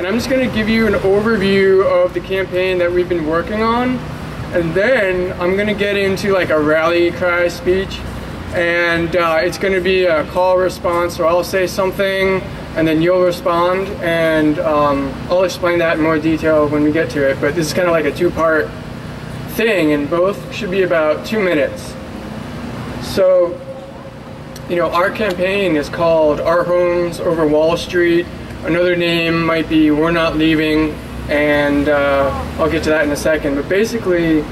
I'm just going to give you an overview of the campaign that we've been working on, and then I'm going to get into like a rally cry speech, and it's going to be a call response, so I'll say something and then you'll respond, and I'll explain that in more detail when we get to it, but this is kind of like a two-part thing, and both should be about 2 minutes. So, you know, our campaign is called Our Homes Over Wall Street. Another name might be We're Not Leaving, and I'll get to that in a second. But basically,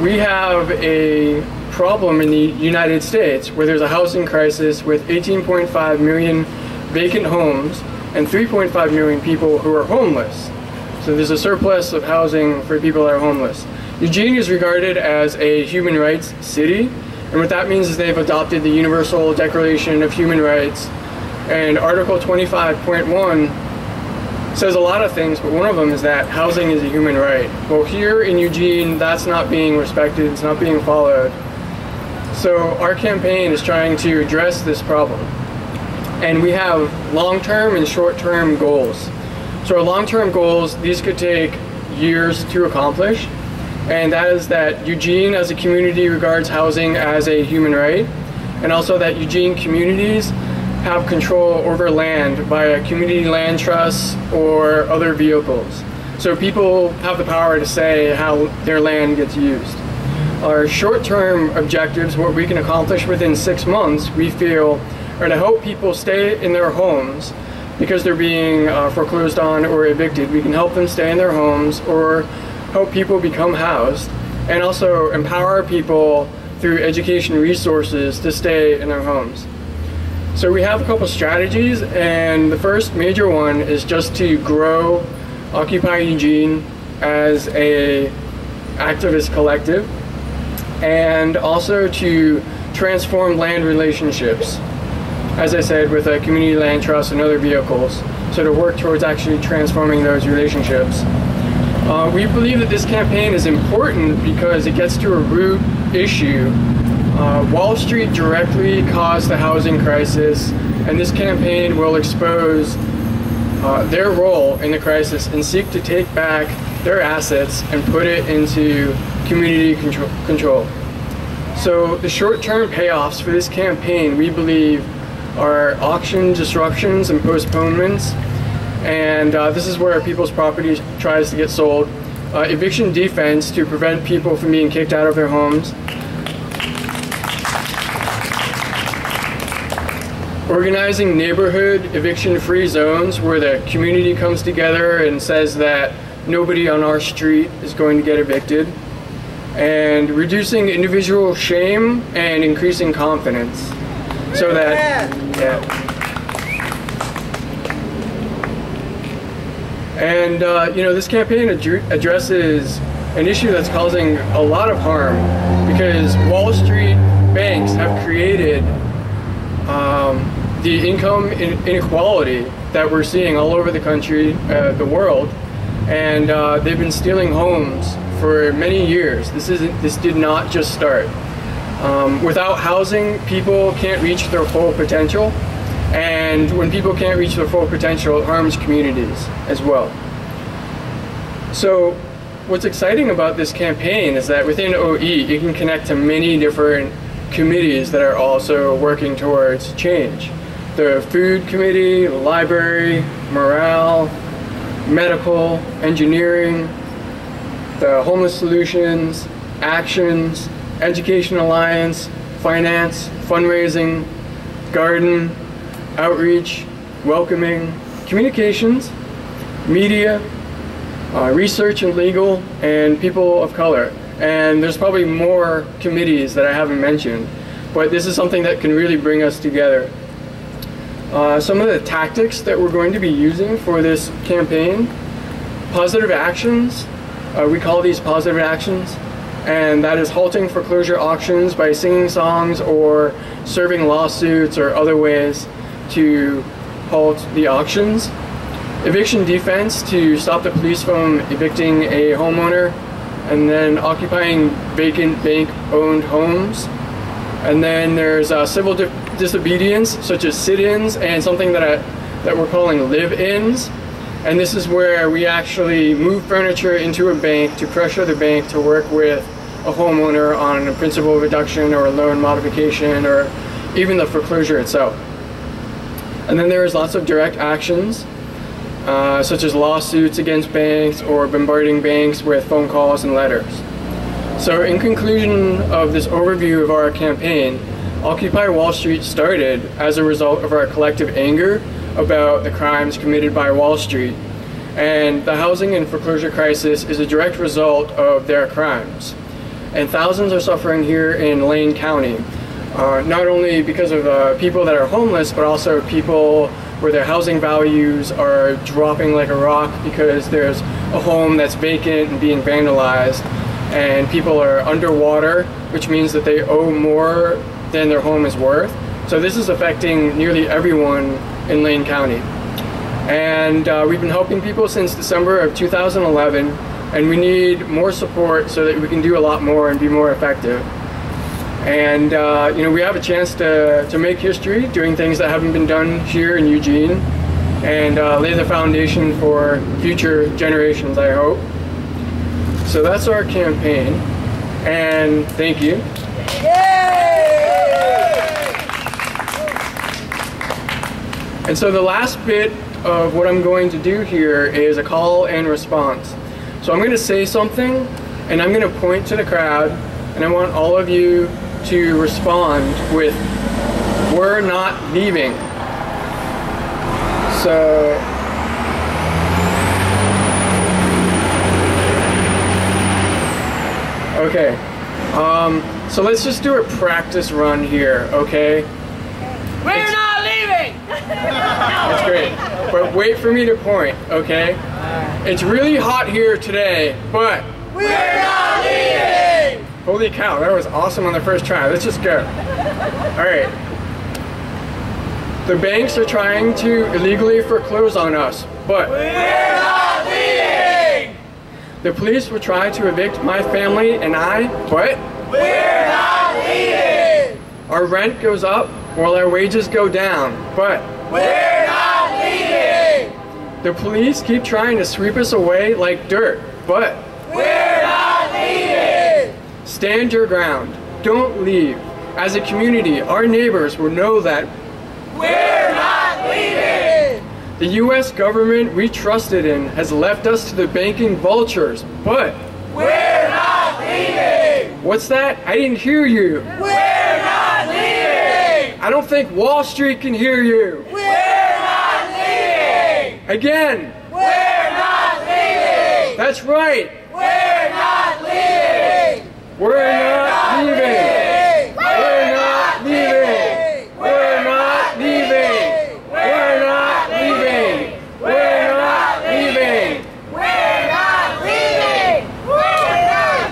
we have a problem in the United States where there's a housing crisis with 18.5 million vacant homes and 3.5 million people who are homeless. So there's a surplus of housing for people that are homeless. Eugene is regarded as a human rights city, and what that means is they've adopted the Universal Declaration of Human Rights, and Article 25.1 says a lot of things, but one of them is that housing is a human right. Well, here in Eugene, that's not being respected, it's not being followed. So our campaign is trying to address this problem. And we have long-term and short-term goals. So our long-term goals, these could take years to accomplish, and that is that Eugene as a community regards housing as a human right, and also that Eugene communities have control over land via community land trusts or other vehicles. So people have the power to say how their land gets used. Our short-term objectives, what we can accomplish within 6 months, we feel, are to help people stay in their homes because they're being foreclosed on or evicted. We can help them stay in their homes or help people become housed, and also empower people through education resources to stay in their homes. So we have a couple strategies, and the first major one is just to grow Occupy Eugene as a activist collective, and also to transform land relationships, as I said, with a community land trust and other vehicles, so to work towards actually transforming those relationships. We believe that this campaign is important because it gets to a root issue. Wall Street directly caused the housing crisis, and this campaign will expose their role in the crisis and seek to take back their assets and put it into community control. So the short-term payoffs for this campaign, we believe, are auction disruptions and postponements, and this is where people's property tries to get sold. Eviction defense to prevent people from being kicked out of their homes. Organizing neighborhood eviction-free zones where the community comes together and says that nobody on our street is going to get evicted. And reducing individual shame and increasing confidence. So that, And you know, this campaign addresses an issue that's causing a lot of harm, because Wall Street banks have created the income inequality that we're seeing all over the country, the world, and they've been stealing homes for many years. This did not just start. Without housing, people can't reach their full potential, and when people can't reach their full potential, it harms communities as well. So what's exciting about this campaign is that within OE, you can connect to many different committees that are also working towards change. The food committee, the library, morale, medical, engineering, the homeless solutions, actions, education alliance, finance, fundraising, garden, outreach, welcoming, communications, media, research and legal, and people of color. And there's probably more committees that I haven't mentioned, but this is something that can really bring us together. Some of the tactics that we're going to be using for this campaign: positive actions. We call these positive actions, and that is halting foreclosure auctions by singing songs or serving lawsuits or other ways to halt the auctions. Eviction defense, to stop the police from evicting a homeowner, and then occupying vacant bank-owned homes. And then there's civil disobedience, such as sit-ins and something that we're calling live-ins. And this is where we actually move furniture into a bank to pressure the bank to work with a homeowner on a principal reduction or a loan modification or even the foreclosure itself. And then there's lots of direct actions, such as lawsuits against banks or bombarding banks with phone calls and letters. So in conclusion of this overview of our campaign, Occupy Wall Street started as a result of our collective anger about the crimes committed by Wall Street, and the housing and foreclosure crisis is a direct result of their crimes. And thousands are suffering here in Lane County, not only because of people that are homeless, but also people where their housing values are dropping like a rock because there's a home that's vacant and being vandalized, and people are underwater, which means that they owe more than their home is worth. So this is affecting nearly everyone in Lane County. And we've been helping people since December of 2011, and we need more support so that we can do a lot more and be more effective. And you know, we have a chance to make history doing things that haven't been done here in Eugene, and lay the foundation for future generations, I hope. So that's our campaign, and thank you. And so the last bit of what I'm going to do here is a call and response. So I'm going to say something, and I'm going to point to the crowd, and I want all of you to respond with, "We're not leaving." So okay, so let's just do a practice run here, okay? We're not leaving! That's great, but wait for me to point, okay? It's really hot here today, but we're not leaving! Holy cow, that was awesome on the first try. Let's just go. All right. The banks are trying to illegally foreclose on us, but we're not leaving! The police will try to evict my family and I, but we're not leaving! Our rent goes up while our wages go down, but we're not leaving! The police keep trying to sweep us away like dirt, but we're not leaving! Stand your ground. Don't leave. As a community, our neighbors will know that we're not leaving! The U.S. government we trusted in has left us to the banking vultures, but we're not leaving! What's that? I didn't hear you. We're not leaving! I don't think Wall Street can hear you. We're not leaving! Again. We're not leaving! That's right. We're not leaving! We're not leaving. We're not leaving. We're not leaving. We're not leaving. We're not leaving. We're not leaving! We're not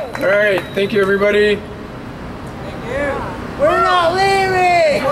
leaving! All right. Thank you, everybody. Thank you. We're not leaving!